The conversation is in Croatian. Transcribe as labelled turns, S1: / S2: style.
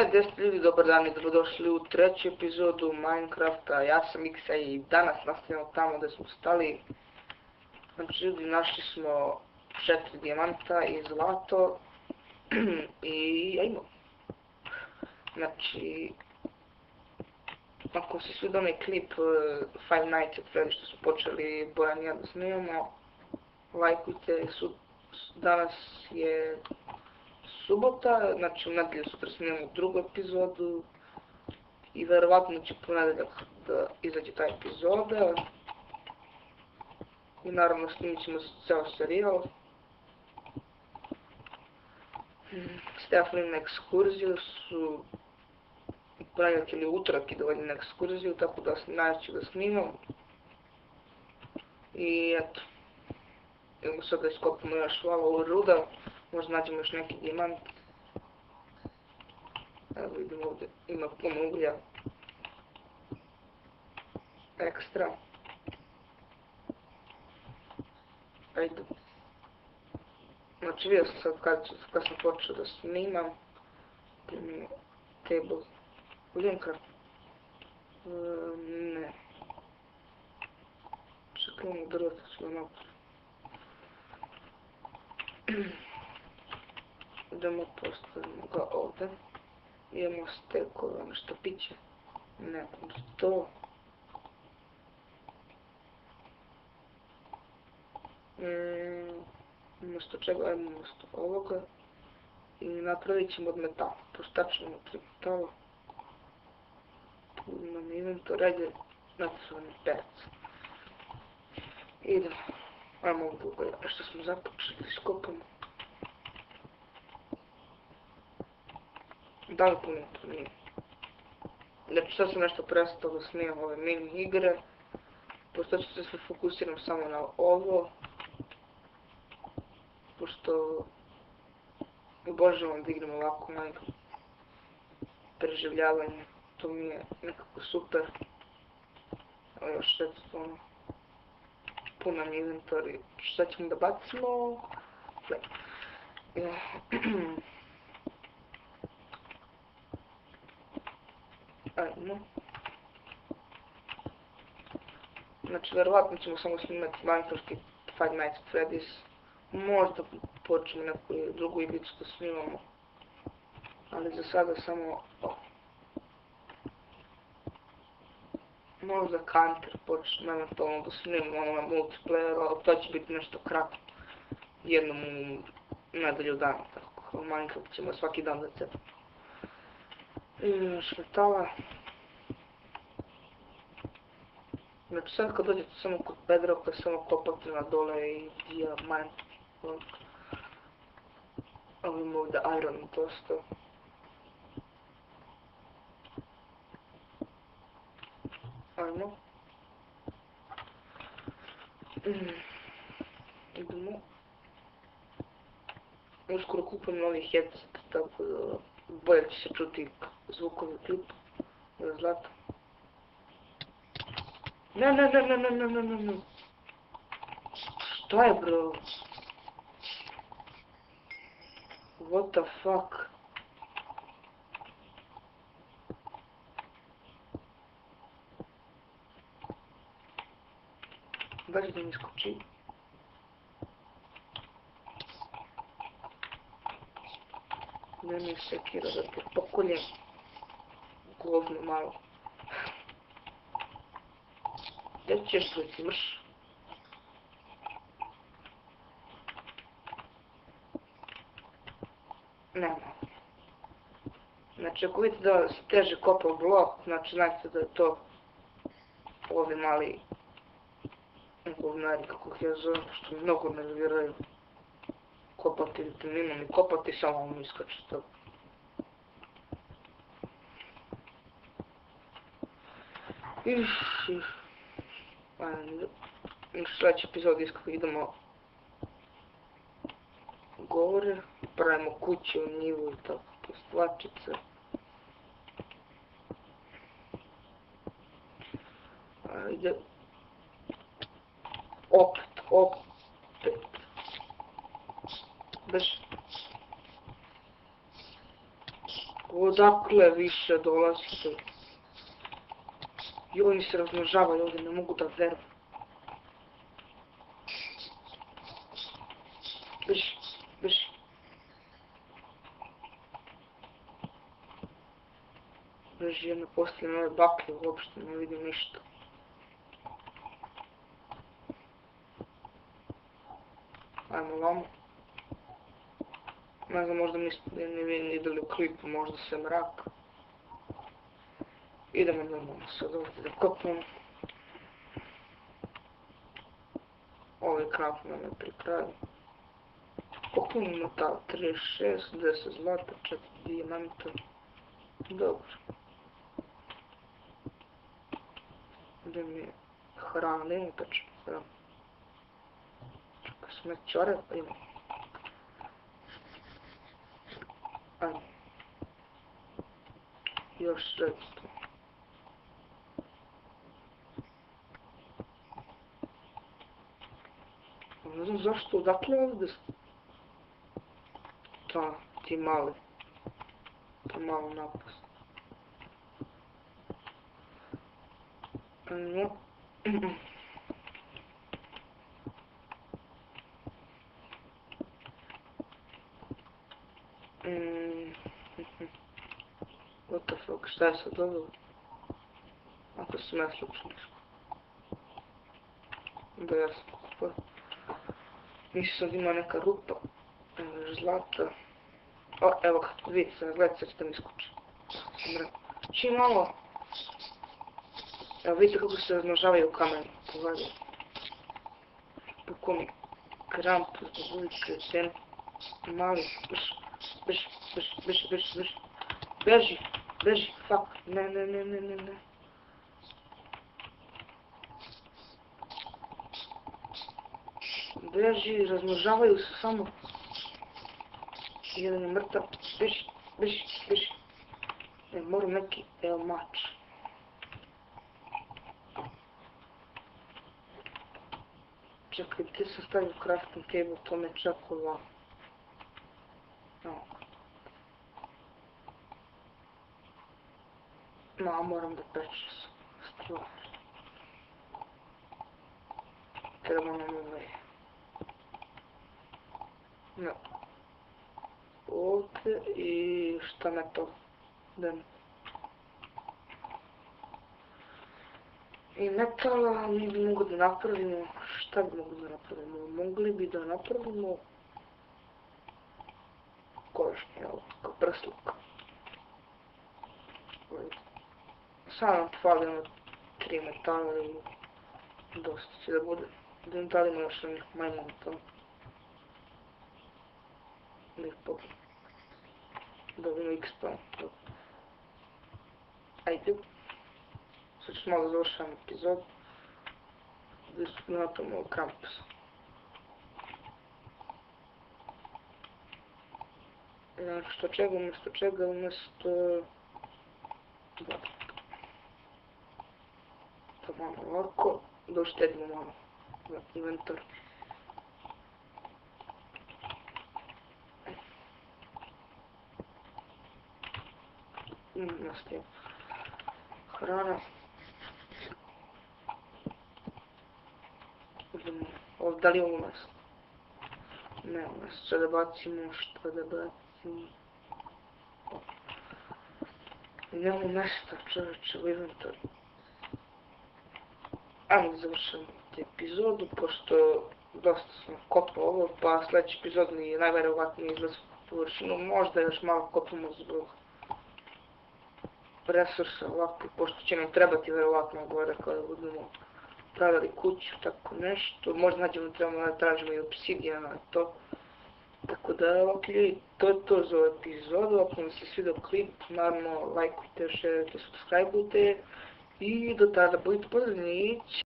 S1: Gdje ste ljudi, dobar dan i dobrodošli u treću epizodu Minecrafta. Ja sam Miksa i danas nastavljamo tamo gdje smo stali. Znači ljudi, našli smo 4 dijamanta i zlato i ajmo. Znači, ako se svidi onaj klip Five Nights at Freddy's što smo počeli Bojan i ja da snimamo, lajkujte. Danas je subota, znači u nedjelju sutra snimamo drugu epizodu i verovatno će ponedjeljak da izađe ta epizoda. I naravno snimit ćemo ceo serijal. Stefan na ekskurziju su ponedjeljak ili utorak ide na ekskurziju, tako da najću da snimam. I eto, idemo sad da iskopamo još malo ruda, možda nađemo još neki dijamant. Evo vidimo ovdje, ima puno uglja. Ekstra. Ajde. Znači vidio sam sad kad sam počeo da snimam. Primimo table. Linka. Ne. Čekajmo drvata ćemo naprijed. Idemo postavimo ga ovdje. Imamo stekove, nešto piće. Ne, to. Umjesto čega, ajmo umjesto ovoga. I napravit ćemo od metala. Postačimo 3 metala. Imam inventor, ajde napisano perc. Idemo. Ajmo ovdje, što smo započeli, iskopamo. Da li puno to nije? Znači sad sam nešto prestao da snimam ove mini igre. Pošto ću se sve fokusiram samo na ovo. Pošto obožavam da igram ovako preživljavanje. To mi je nekako super. Evo još redstone. Puno mi inventori. Šta ćemo da bacimo? Ajmo. Znači, verovatno ćemo samo snimati Minecraft i Five Nights at Freddy's. Možda počnemo neku drugu igricu da snimamo. Ali za sada samo možda Counter počnemo eventualno da snimamo ono na multiplayeru, ali to će biti nešto kratko. Jednom u nedelju dana, tako. Minecraft ćemo svaki dan da cepamo. Još metala. Znači sad kad dođete samo kod bedrocka, samo kopate na dole i diamant. Ovo ima ovdje iron dosta. Ajmo. Idemo. Uskoro kupim novi headset, tako da bolje će se čuti zvukovi klip. Zlato. Ne. Šta je bro? What the fuck? Baš da mi skoči. Ne mi sekira da te pokoljem. Govno malo. Gdje ćeš svojci mrš? Nema. Znači ako vidite da se teže kopa blok, znači znajte da je to ovi mali govnari, kako ih ja zovem, što mi mnogo ne vjeraju kopati ili te nima ni kopati, samo mi iskače to. U sljedeći epizod iskako idemo gore, pravimo kuće u njivu i tako, stvačice. Ajde. Opet. Bež. Odakle više dolazite? I oni se razmnožavaju ovdje, ne mogu da verujem. Beži, beži. Beži, jedna postavljena ove baklje, uopšte ne vidim ništa. Ajmo vamo. Ne znam, možda niste ne vidjeli u klipu, možda se mrak. Idemo normalno sad ovdje da kopnemo. Ovaj knap nam je pri kraju. Kopnemo metal 36, 10 zlata, 4 dijamanta. Dobro. Gdje mi je hrana, nema tačno hrana. Čekaj, smećore, pa imam. Ajmo. Još redstone. Ne znam zašto, odakle ovdje ti mali. To malo napast. No. What the fuck, šta je sad dobilo? Ako sam ja slučajno. Da jasno. Mislim sad ima neka rupa. Zlata. O, evo ga, vidite sad, gledajte sad ćete mi skući. Čim malo. Evo vidite kako se razmnožavaju kameni. Pogledajte. Puko mi kramp, zbog uvijek kreten. Mali, beži. Beži, fuck, ne. Beži, razmnožavaju se samo. Jedan je mrtav, beži. Moram neki, evo mač. Čekaj, gdje sam stavio crafting table, to me čak ovako. No, moram da pečem stvar. Treba nam ovaj. No. Ovdje i šta me to? I metala mi bi mogli da napravimo, šta bi mogli da napravimo? Mogli bi da napravimo kožnje, evo, kao prsluk. Samo nam fali ono 3 metala i dosta će da bude. Da im dalimo još onih majmuna tamo. Da ih pobim. Dobimo XP. Ajde. Sad ću malo završavam epizod. Gdje su napravimo Krampus. Umjesto čega, umjesto... To malo ovako, da uštedimo malo za inventar. Nastavim. Hrana. Ovdje, da li ovo mjesto? Ne, mjesto, šta da bacimo, Nemamo mjesta, čovječe, u inventoru. Ajmo da završam epizodu, pošto dosta sam kopao ovo, pa sljedeći epizod mi je najvjerovatnije izlaz u površinu. Možda još malo kopamo zbog resursa ovako, pošto će nam trebati vjerovatno gore kada budemo pravili kuću, tako nešto. Možda nađemo, trebamo da tražimo i obsidijana i to. Tako da, ok ljudi, to je to za ovu epizodu. Ako vam se svidio klip, naravno lajkujte, šerujte, subscribeujte i do tada budite pozdravi.